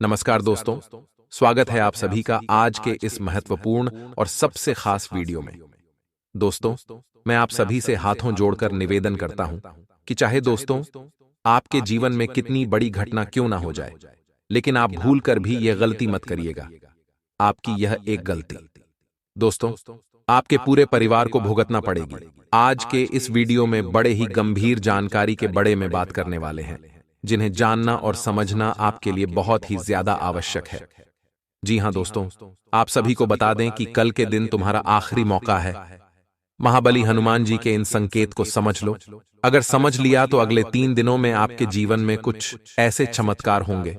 नमस्कार दोस्तों, स्वागत है आप सभी का आज के इस महत्वपूर्ण और सबसे खास वीडियो में। दोस्तों, मैं आप सभी से हाथों जोड़कर निवेदन करता हूं कि चाहे दोस्तों आपके जीवन में कितनी बड़ी घटना क्यों ना हो जाए, लेकिन आप भूल कर भी यह गलती मत करिएगा। आपकी यह एक गलती दोस्तों आपके पूरे परिवार को भुगतना पड़ेगी। आज के इस वीडियो में बड़े ही गंभीर जानकारी के बड़े में बात करने वाले हैं, जिन्हें जानना और समझना आपके लिए बहुत ही ज्यादा आवश्यक है। जी हां दोस्तों, आप सभी को बता दें कि कल के दिन तुम्हारा आखिरी मौका है। महाबली हनुमान जी के इन संकेत को समझ लो। अगर समझ लिया तो अगले 3 दिनों में आपके जीवन में कुछ ऐसे चमत्कार होंगे,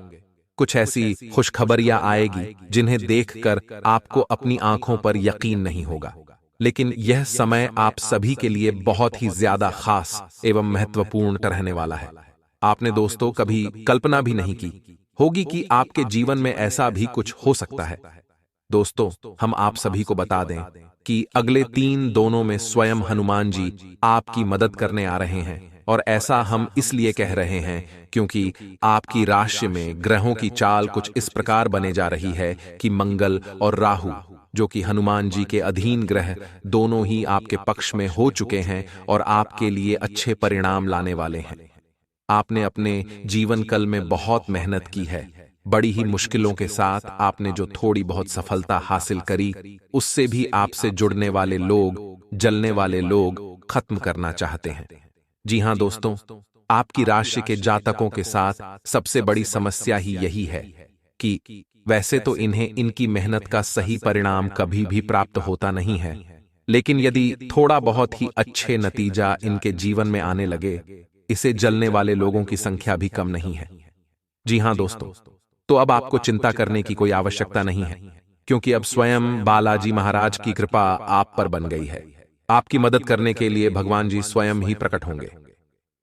कुछ ऐसी खुशखबरियां आएगी जिन्हें देखकर आपको अपनी आंखों पर यकीन नहीं होगा। लेकिन यह समय आप सभी के लिए बहुत ही ज्यादा खास एवं महत्वपूर्ण रहने वाला है। आपने दोस्तों कभी कल्पना भी नहीं की होगी कि आपके जीवन में ऐसा भी कुछ हो सकता है। दोस्तों, हम आप सभी को बता दें कि अगले 3 दिनों में स्वयं हनुमान जी आपकी मदद करने आ रहे हैं। और ऐसा हम इसलिए कह रहे हैं क्योंकि आपकी राशि में ग्रहों की चाल कुछ इस प्रकार बने जा रही है कि मंगल और राहु, जो कि हनुमान जी के अधीन ग्रह, दोनों ही आपके पक्ष में हो चुके हैं और आपके लिए अच्छे परिणाम लाने वाले हैं। आपने अपने जीवन काल में बहुत मेहनत की है। बड़ी ही मुश्किलों के साथ आपने जो थोड़ी बहुत सफलता हासिल करी, उससे भी आपसे जुड़ने वाले लोग, जलने वाले लोग खत्म करना चाहते हैं। जी हां दोस्तों, आपकी राशि के जातकों के साथ सबसे बड़ी समस्या ही यही है कि वैसे तो इन्हें इनकी मेहनत का सही परिणाम कभी भी प्राप्त होता नहीं है, लेकिन यदि थोड़ा बहुत ही अच्छे नतीजा इनके जीवन में आने लगे, इसे जलने वाले लोगों की संख्या भी कम नहीं है। जी हां दोस्तों, तो अब आपको चिंता करने की कोई आवश्यकता नहीं है, क्योंकि अब स्वयं बालाजी महाराज की कृपा आप पर बन गई है। आपकी मदद करने के लिए भगवान जी स्वयं ही प्रकट होंगे।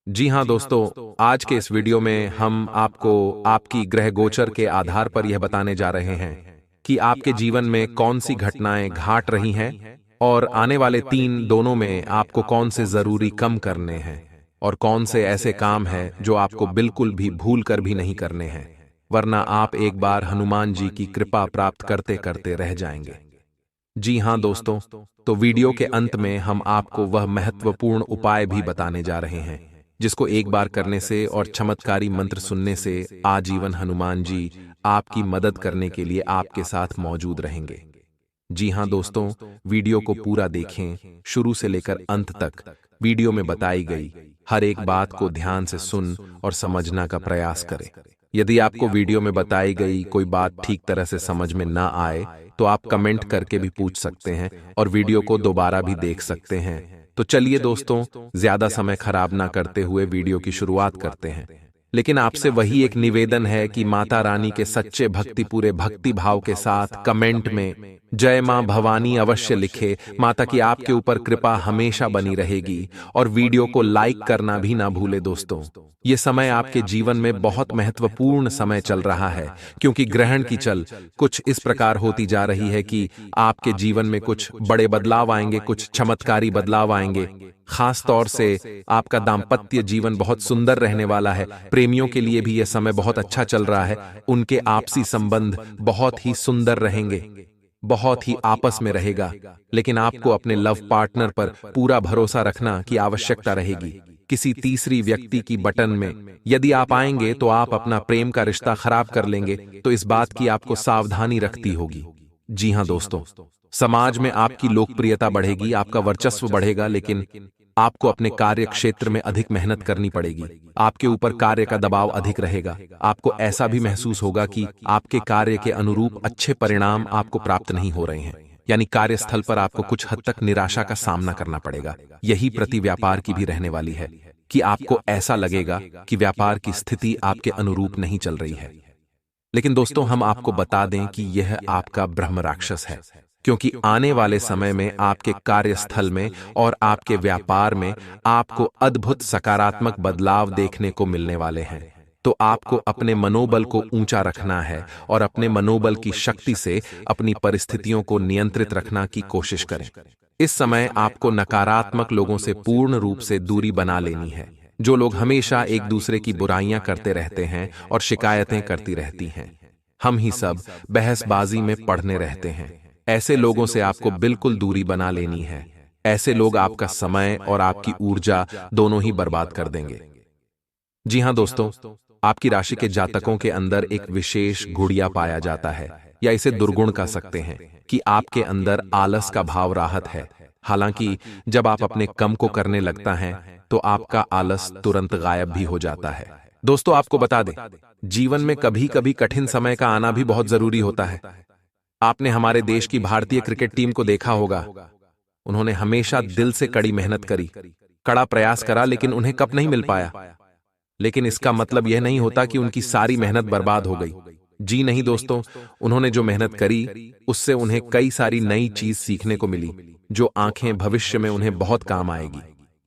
जी हां दोस्तों, आज के इस वीडियो में हम आपको आपकी ग्रह गोचर के आधार पर यह बताने जा रहे हैं कि आपके जीवन में कौन सी घटनाएं घाट रही हैं और आने वाले 3 दिनों में आपको कौन से जरूरी कम करने हैं और कौन से ऐसे काम हैं जो आपको बिल्कुल भी भूल कर भी नहीं करने हैं, वरना आप एक बार हनुमान जी की कृपा प्राप्त करते करते रह जाएंगे। जी हां दोस्तों, तो वीडियो के अंत में हम आपको वह महत्वपूर्ण उपाय भी बताने जा रहे हैं, जिसको एक बार करने से और चमत्कारी मंत्र सुनने से आजीवन हनुमान जी आपकी मदद करने के लिए आपके साथ मौजूद रहेंगे। जी हां दोस्तों, वीडियो को पूरा देखें, शुरू से लेकर अंत तक। वीडियो में बताई गई हर एक बात को ध्यान से सुन और समझना का प्रयास करें। यदि आपको वीडियो में बताई गई कोई बात ठीक तरह से समझ में ना आए, तो आप कमेंट करके भी पूछ सकते हैं और वीडियो को दोबारा भी देख सकते हैं। तो चलिए दोस्तों, ज्यादा समय खराब ना करते हुए वीडियो की शुरुआत करते हैं। लेकिन आपसे वही एक निवेदन है कि माता रानी के सच्चे भक्ति पूरे भक्ति भाव के साथ कमेंट में जय मां भवानी अवश्य लिखे। माता की आपके ऊपर कृपा हमेशा बनी रहेगी और वीडियो को लाइक करना भी ना भूले दोस्तों। ये समय आपके जीवन में बहुत महत्वपूर्ण समय चल रहा है, क्योंकि ग्रहण की चल कुछ इस प्रकार होती जा रही है कि आपके जीवन में कुछ बड़े बदलाव आएंगे, कुछ चमत्कारी बदलाव आएंगे। खास तौर से आपका दाम्पत्य जीवन बहुत सुंदर रहने वाला है। प्रेमियों के लिए भी यह समय बहुत अच्छा चल रहा है। उनके आपसी संबंध बहुत ही सुंदर रहेंगे, बहुत ही आपस में रहेगा। लेकिन आपको अपने लव पार्टनर पर पूरा भरोसा रखना की आवश्यकता रहेगी। किसी तीसरी व्यक्ति की बटन में यदि आप आएंगे तो आप अपना प्रेम का रिश्ता खराब कर लेंगे, तो इस बात की आपको सावधानी रखती होगी। जी हां दोस्तों, समाज में आपकी लोकप्रियता बढ़ेगी, आपका वर्चस्व बढ़ेगा, लेकिन आपको अपने कार्य क्षेत्र में अधिक मेहनत करनी पड़ेगी। आपके ऊपर कार्य का दबाव अधिक रहेगा। आपको ऐसा भी महसूस होगा कि आपके कार्य के अनुरूप अच्छे परिणाम आपको प्राप्त नहीं हो रहे हैं, यानी कार्यस्थल पर आपको कुछ हद तक निराशा का सामना करना पड़ेगा। यही प्रति व्यापार की भी रहने वाली है कि आपको ऐसा लगेगा कि व्यापार की स्थिति आपके अनुरूप नहीं चल रही है। लेकिन दोस्तों, हम आपको बता दें कि यह आपका ब्रह्म राक्षस है, क्योंकि आने वाले समय में आपके कार्यस्थल में और आपके व्यापार में आपको अद्भुत सकारात्मक बदलाव देखने को मिलने वाले हैं। तो आपको अपने मनोबल को ऊंचा रखना है और अपने मनोबल की शक्ति से अपनी परिस्थितियों को नियंत्रित रखना की कोशिश करें। इस समय आपको नकारात्मक लोगों से पूर्ण रूप से दूरी बना लेनी है। जो लोग हमेशा एक दूसरे की बुराइयां करते रहते हैं और शिकायतें करती रहती हैं, हम ही सब बहसबाजी में पड़ने रहते हैं। ऐसे लोगों से आपको बिल्कुल दूरी बना लेनी है। ऐसे लोग आपका समय और आपकी ऊर्जा दोनों ही बर्बाद कर देंगे। जी हां दोस्तों, आपकी राशि के जातकों के अंदर एक विशेष गुड़िया पाया जाता है, या इसे दुर्गुण कह सकते हैं कि आपके अंदर आलस का भाव राहत है। हालांकि जब आप अपने कम को करने लगता है तो आपका आलस तुरंत गायब भी हो जाता है। दोस्तों, आपको बता दें, जीवन में कभी कभी कठिन समय का आना भी बहुत जरूरी होता है। आपने हमारे देश की भारतीय क्रिकेट टीम को देखा होगा। उन्होंने हमेशा दिल से कड़ी मेहनत करी, कड़ा प्रयास करा, लेकिन उन्हें कप नहीं मिल पाया। लेकिन इसका मतलब यह नहीं होता कि उनकी सारी मेहनत बर्बाद हो गई। जी नहीं दोस्तों, उन्होंने जो मेहनत करी उससे उन्हें कई सारी नई चीज सीखने को मिली, जो आंखें भविष्य में उन्हें बहुत काम आएगी।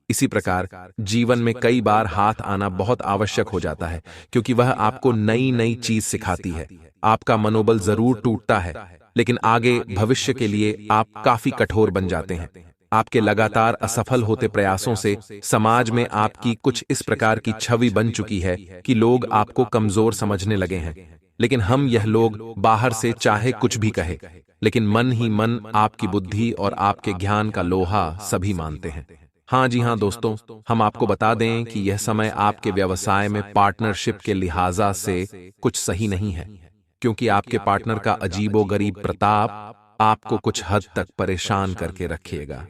इसी प्रकार जीवन में कई बार हाथ आना बहुत आवश्यक हो जाता है, क्योंकि वह आपको नई नई चीज सिखाती है। आपका मनोबल जरूर टूटता है, लेकिन आगे भविष्य के लिए आप काफी कठोर बन जाते हैं। आपके लगातार असफल होते प्रयासों से समाज में आपकी कुछ इस प्रकार की छवि बन चुकी है कि लोग आपको कमजोर समझने लगे हैं। लेकिन हम यह लोग बाहर से चाहे कुछ भी कहे, लेकिन मन ही मन आपकी बुद्धि और आपके ज्ञान का लोहा सभी मानते हैं। हाँ जी हाँ दोस्तों, हम आपको बता दें कि यह समय आपके व्यवसाय में पार्टनरशिप के लिहाजा से कुछ सही नहीं है, क्योंकि आपके पार्टनर का अजीबोगरीब प्रताप आपको कुछ हद तक परेशान करके रखेगा।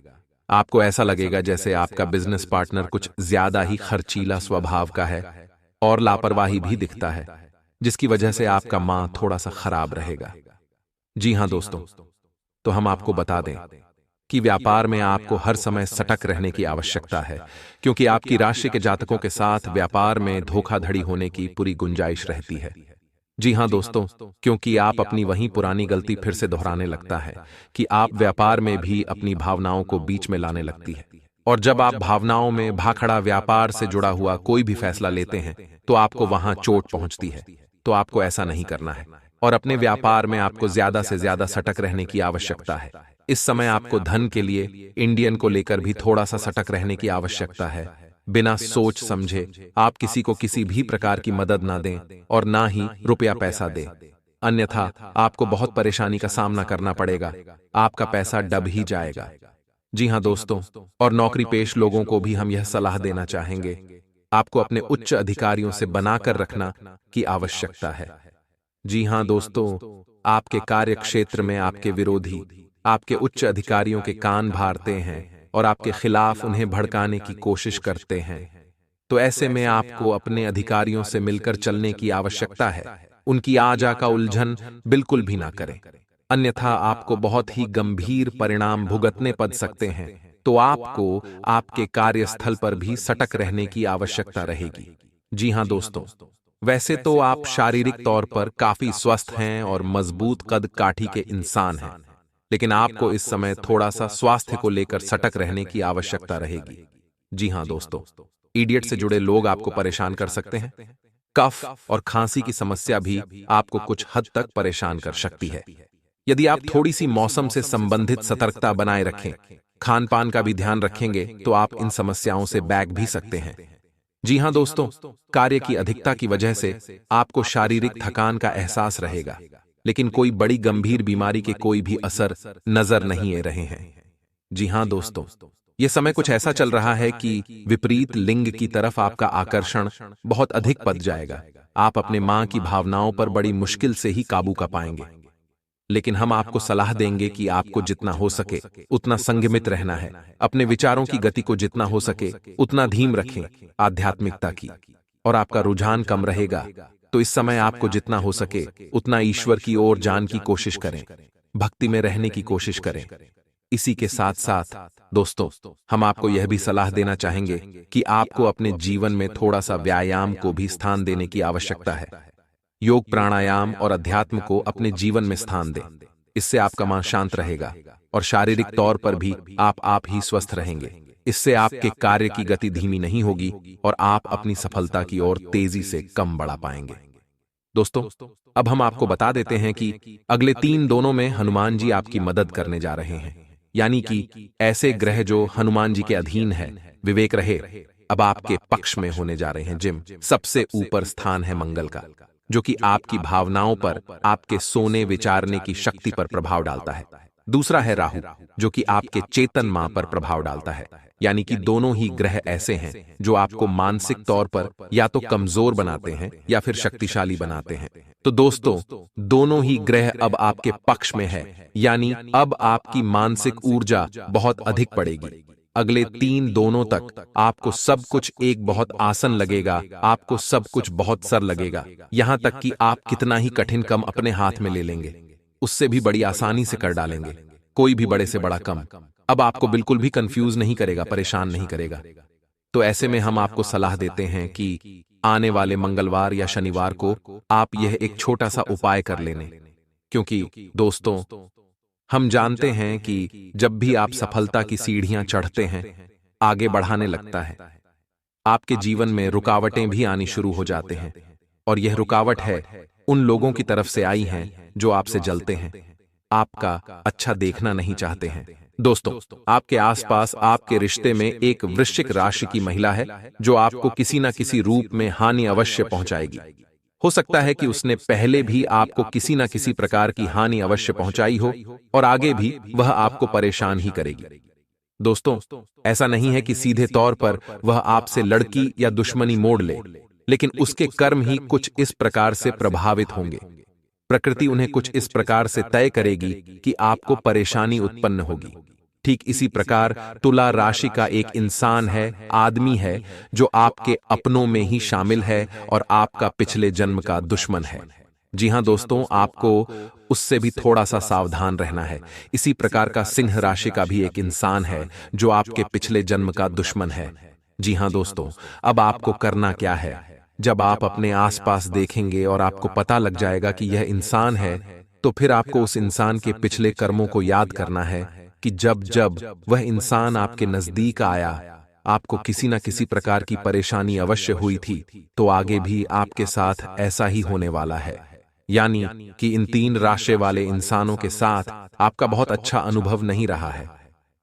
आपको ऐसा लगेगा जैसे आपका बिजनेस पार्टनर कुछ ज्यादा ही खर्चीला स्वभाव का है और लापरवाही भी दिखता है, जिसकी वजह से आपका मां थोड़ा सा खराब रहेगा। जी हां दोस्तों, तो हम आपको बता दें कि व्यापार में आपको हर समय सतर्क रहने की आवश्यकता है, क्योंकि आपकी राशि के जातकों के साथ व्यापार में धोखाधड़ी होने की पूरी गुंजाइश रहती है। जी हां दोस्तों, क्योंकि आप अपनी वही पुरानी गलती फिर से दोहराने लगता है कि आप व्यापार में भी अपनी भावनाओं को बीच में लाने लगती है। और जब आप भावनाओं में भाखड़ा व्यापार से जुड़ा हुआ कोई भी फैसला लेते हैं तो आपको वहां चोट पहुंचती है। तो आपको ऐसा नहीं करना है, और अपने व्यापार में आपको ज्यादा से ज्यादा सतर्क रहने की आवश्यकता है। इस समय आपको धन के लिए इंडियन को लेकर भी थोड़ा सा सतर्क रहने की आवश्यकता है। बिना सोच समझे आप किसी को किसी भी प्रकार की मदद ना दें, और ना ही रुपया पैसा दें, अन्यथा आपको बहुत परेशानी का सामना करना पड़ेगा। आपका पैसा डब ही जाएगा। जी हां दोस्तों, और नौकरी पेश लोगों को भी हम यह सलाह देना चाहेंगे, आपको अपने उच्च अधिकारियों से बनाकर रखना की आवश्यकता है। जी हां दोस्तों, आपके कार्य क्षेत्र में आपके विरोधी आपके उच्च अधिकारियों के कान भारते हैं और आपके खिलाफ उन्हें भड़काने की कोशिश करते हैं। तो ऐसे में आपको अपने अधिकारियों से मिलकर चलने की आवश्यकता है। उनकी आजा का उलझन बिल्कुल भी ना करें, अन्यथा आपको बहुत ही गंभीर परिणाम भुगतने पड़ सकते हैं। तो आपको आपके कार्यस्थल पर भी सतर्क रहने की आवश्यकता रहेगी। जी हां दोस्तों, वैसे तो आप शारीरिक तौर पर काफी स्वस्थ हैं और मजबूत कद काठी के इंसान हैं, लेकिन आपको इस समय थोड़ा सा स्वास्थ्य को लेकर सतर्क रहने की आवश्यकता रहेगी। जी हां दोस्तों, इडियट से जुड़े लोग आपको परेशान कर सकते हैं। कफ और खांसी की समस्या भी आपको कुछ हद तक परेशान कर सकती है। यदि आप थोड़ी सी मौसम से संबंधित सतर्कता बनाए रखें, खान पान का भी ध्यान रखेंगे, तो आप इन समस्याओं से बैग भी सकते हैं। जी हां दोस्तों, कार्य की अधिकता की वजह से आपको शारीरिक थकान का एहसास रहेगा, लेकिन कोई बड़ी गंभीर बीमारी के कोई भी असर नजर नहीं आ रहे हैं। जी हां दोस्तों, यह समय कुछ ऐसा चल रहा है कि विपरीत लिंग की तरफ आपका आकर्षण बहुत अधिक पड़ जाएगा। आप अपने मां की भावनाओं पर बड़ी मुश्किल से ही काबू कर पाएंगे। लेकिन हम आपको सलाह देंगे कि आपको जितना हो सके उतना संयमित रहना है। अपने विचारों की गति को जितना हो सके उतना धीम रखें आध्यात्मिकता की, और आपका रुझान कम रहेगा। तो इस समय आपको जितना हो सके उतना ईश्वर की ओर जाने की कोशिश करें, भक्ति में रहने की कोशिश करें। इसी के साथ साथ दोस्तों, हम आपको यह भी सलाह देना चाहेंगे कि आपको अपने जीवन में थोड़ा सा व्यायाम को भी स्थान देने की आवश्यकता है। योग, प्राणायाम और अध्यात्म को अपने जीवन में स्थान दें। इससे आपका मन शांत रहेगा और शारीरिक तौर पर भी आप ही स्वस्थ रहेंगे। इससे आपके कार्य की गति धीमी नहीं होगी और आप अपनी सफलता की ओर तेजी से कम बढ़ा पाएंगे। दोस्तों, अब हम आपको बता देते हैं कि अगले 3 दिनों में हनुमान जी आपकी मदद करने जा रहे हैं। यानी कि ऐसे ग्रह जो हनुमान जी के अधीन है, विवेक रहे, अब आपके पक्ष में होने जा रहे हैं। जिम सबसे ऊपर स्थान है मंगल का। जो कि आपकी भावनाओं पर, आपके सोने विचारने की शक्ति पर प्रभाव डालता है। दूसरा है राहु, जो कि आपके चेतन मां पर प्रभाव डालता है। यानी कि दोनों ही ग्रह ऐसे हैं जो आपको मानसिक तौर पर या तो कमजोर बनाते हैं या फिर शक्तिशाली बनाते हैं। तो दोस्तों, दोनों ही ग्रह अब आपके पक्ष में है, यानी अब आपकी मानसिक ऊर्जा बहुत अधिक पड़ेगी। अगले 3 दिनों तक आपको सब कुछ एक बहुत आसान लगेगा, आपको सब कुछ बहुत सरल लगेगा, यहां तक कि आप कितना ही कठिन काम अपने हाथ में ले लेंगे, उससे भी बड़ी आसानी से कर डालेंगे। कोई भी बड़े से बड़ा काम अब आपको बिल्कुल भी कंफ्यूज नहीं करेगा, परेशान नहीं करेगा। तो ऐसे में हम आपको सलाह देते हैं कि आने वाले मंगलवार या शनिवार को आप यह एक छोटा सा उपाय कर लेने, क्योंकि दोस्तों, हम जानते हैं कि जब भी आप सफलता की सीढ़ियां चढ़ते हैं, आगे बढ़ाने लगता है, आपके जीवन में रुकावटें भी आनी शुरू हो जाते हैं। और यह रुकावट है उन लोगों की तरफ से आई हैं जो आपसे जलते हैं, आपका अच्छा देखना नहीं चाहते हैं। दोस्तों, आपके आसपास आपके रिश्ते में एक वृश्चिक राशि की महिला है जो आपको किसी न किसी रूप में हानि अवश्य पहुंचाएगी। हो सकता है कि उसने पहले भी आपको किसी न किसी प्रकार की हानि अवश्य पहुंचाई हो और आगे भी वह आपको परेशान ही करेगी। दोस्तों, ऐसा नहीं है कि सीधे तौर पर वह आपसे लड़की या दुश्मनी मोड़ ले, लेकिन उसके कर्म ही कुछ इस प्रकार से प्रभावित होंगे। प्रकृति उन्हें कुछ इस प्रकार से तय करेगी कि आपको परेशानी उत्पन्न होगी। ठीक इसी प्रकार तुला राशि का एक इंसान है, आदमी है, जो आपके अपनों में ही शामिल है और आपका पिछले जन्म का दुश्मन है। जी हां दोस्तों, आपको उससे भी थोड़ा सा सावधान रहना है। इसी प्रकार का सिंह राशि का भी एक इंसान है जो आपके पिछले जन्म का दुश्मन है। जी हां दोस्तों, अब आपको करना क्या है? जब आप अपने आसपास देखेंगे और आपको पता लग जाएगा कि यह इंसान है, तो फिर आपको उस इंसान के पिछले कर्मों को याद करना है कि जब जब वह इंसान आपके नजदीक आया, आपको किसी न किसी प्रकार की परेशानी अवश्य हुई थी, तो आगे भी आपके साथ ऐसा ही होने वाला है। यानी कि इन 3 राशि वाले इंसानों के साथ आपका बहुत अच्छा अनुभव नहीं रहा है।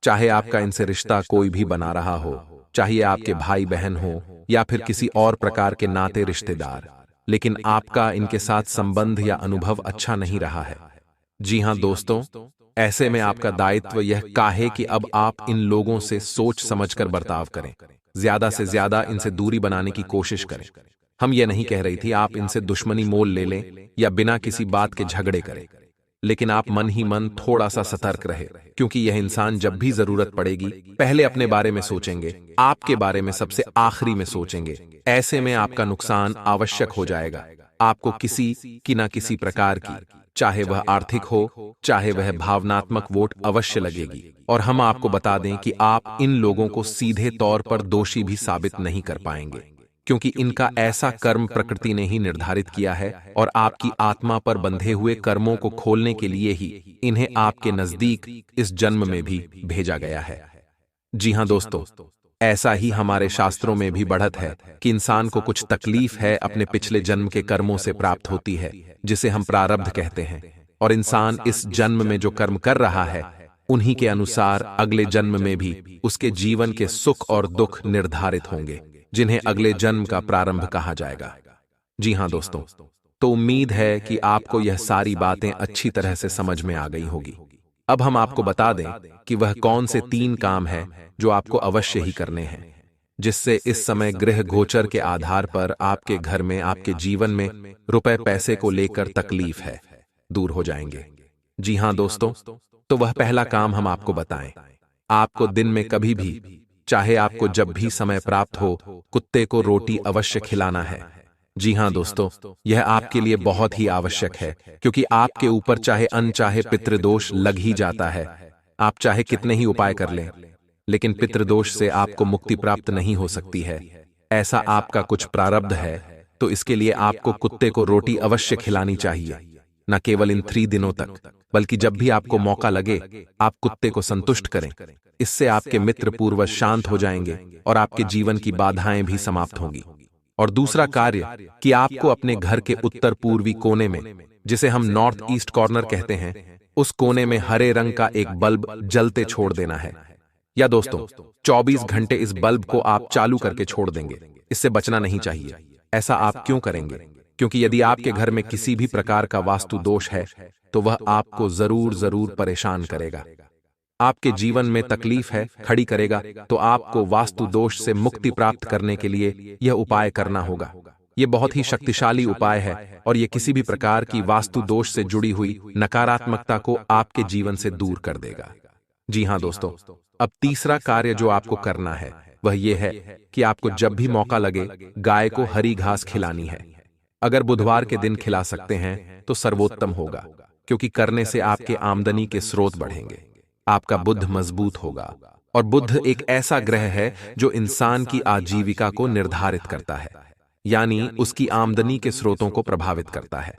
चाहे आपका इनसे रिश्ता कोई भी बना रहा हो, चाहे आपके भाई बहन हो या फिर किसी और प्रकार के नाते रिश्तेदार, लेकिन आपका इनके साथ संबंध या अनुभव अच्छा नहीं रहा है। जी हां दोस्तों, ऐसे में आपका दायित्व यह काहे कि अब आप इन लोगों से सोच समझकर बर्ताव करें, ज्यादा से ज्यादा इनसे दूरी बनाने की कोशिश करें। हम ये नहीं कह रही थी आप इनसे दुश्मनी मोल ले लें या बिना किसी बात के झगड़े करें, लेकिन आप मन ही मन थोड़ा सा सतर्क रहे, क्योंकि यह इंसान जब भी जरूरत पड़ेगी पहले अपने बारे में सोचेंगे, आपके बारे में सबसे आखिरी में सोचेंगे। ऐसे में आपका नुकसान आवश्यक हो जाएगा। आपको किसी की ना किसी प्रकार की, चाहे वह आर्थिक हो, चाहे वह भावनात्मक वोट अवश्य लगेगी। और हम आपको बता दें कि आप इन लोगों को सीधे तौर पर दोषी भी साबित नहीं कर पाएंगे, क्योंकि इनका ऐसा कर्म प्रकृति ने ही निर्धारित किया है और आपकी आत्मा पर बंधे हुए कर्मों को खोलने के लिए ही इन्हें आपके नजदीक इस जन्म में भी भेजा गया है। जी हां दोस्तों, ऐसा ही हमारे शास्त्रों में भी बढ़त है कि इंसान को कुछ तकलीफ है अपने पिछले जन्म के कर्मों से प्राप्त होती है, जिसे हम प्रारब्ध कहते हैं। और इंसान इस जन्म में जो कर्म कर रहा है, उन्हीं के अनुसार अगले जन्म में भी उसके जीवन के सुख और दुख निर्धारित होंगे, जिन्हें अगले जन्म का प्रारंभ कहा जाएगा। जी हां दोस्तों, तो उम्मीद है कि आपको यह सारी बातें अच्छी तरह से समझ में आ गई होगी। अब हम आपको बता दें कि वह कौन से 3 काम हैं जो आपको अवश्य ही करने हैं, जिससे इस समय ग्रह गोचर के आधार पर आपके घर में, आपके जीवन में रुपए पैसे को लेकर तकलीफ है, दूर हो जाएंगे। जी हां दोस्तों, तो वह पहला काम हम आपको बताएं। आपको दिन में कभी भी, चाहे आपको जब भी समय प्राप्त हो, कुत्ते को रोटी अवश्य खिलाना है। जी हां दोस्तों, यह आपके लिए बहुत ही आवश्यक है, क्योंकि आपके ऊपर चाहे अनचाहे पितृदोष लग ही जाता है। आप चाहे कितने ही उपाय कर लें, लेकिन पितृदोष से आपको मुक्ति प्राप्त नहीं हो सकती है। ऐसा आपका कुछ प्रारब्ध है, तो इसके लिए आपको कुत्ते को रोटी अवश्य खिलानी चाहिए। न केवल इन 3 दिनों तक, बल्कि जब भी आपको मौका लगे, आप कुत्ते को संतुष्ट करें। इससे आपके मित्र पूर्वज शांत हो जाएंगे और आपके जीवन की बाधाएं भी समाप्त होंगी। और दूसरा कार्य कि आपको अपने घर के उत्तर पूर्वी कोने में, जिसे हम नॉर्थ ईस्ट कॉर्नर कहते हैं, उस कोने में हरे रंग का एक बल्ब जलते छोड़ देना है। या दोस्तों, 24 घंटे इस बल्ब को आप चालू करके छोड़ देंगे, इससे बचना नहीं चाहिए। ऐसा आप क्यों करेंगे? क्योंकि यदि आपके घर में किसी भी प्रकार का वास्तु दोष है तो वह आपको जरूर जरूर परेशान करेगा, आपके जीवन में तकलीफ है खड़ी करेगा। तो आपको वास्तु दोष से मुक्ति प्राप्त करने के लिए यह उपाय करना होगा। यह बहुत ही शक्तिशाली उपाय है और यह किसी भी प्रकार की वास्तु दोष से जुड़ी हुई नकारात्मकता को आपके जीवन से दूर कर देगा। जी हाँ दोस्तों, अब तीसरा कार्य जो आपको करना है वह यह है कि आपको जब भी मौका लगे गाय को हरी घास खिलानी है। अगर बुधवार के दिन खिला सकते हैं तो सर्वोत्तम होगा, क्योंकि करने से आपके आमदनी के स्रोत बढ़ेंगे, आपका बुद्ध मजबूत होगा। और बुद्ध एक ऐसा ग्रह है जो इंसान की आजीविका को निर्धारित करता है, यानी उसकी आमदनी के स्रोतों को प्रभावित करता है।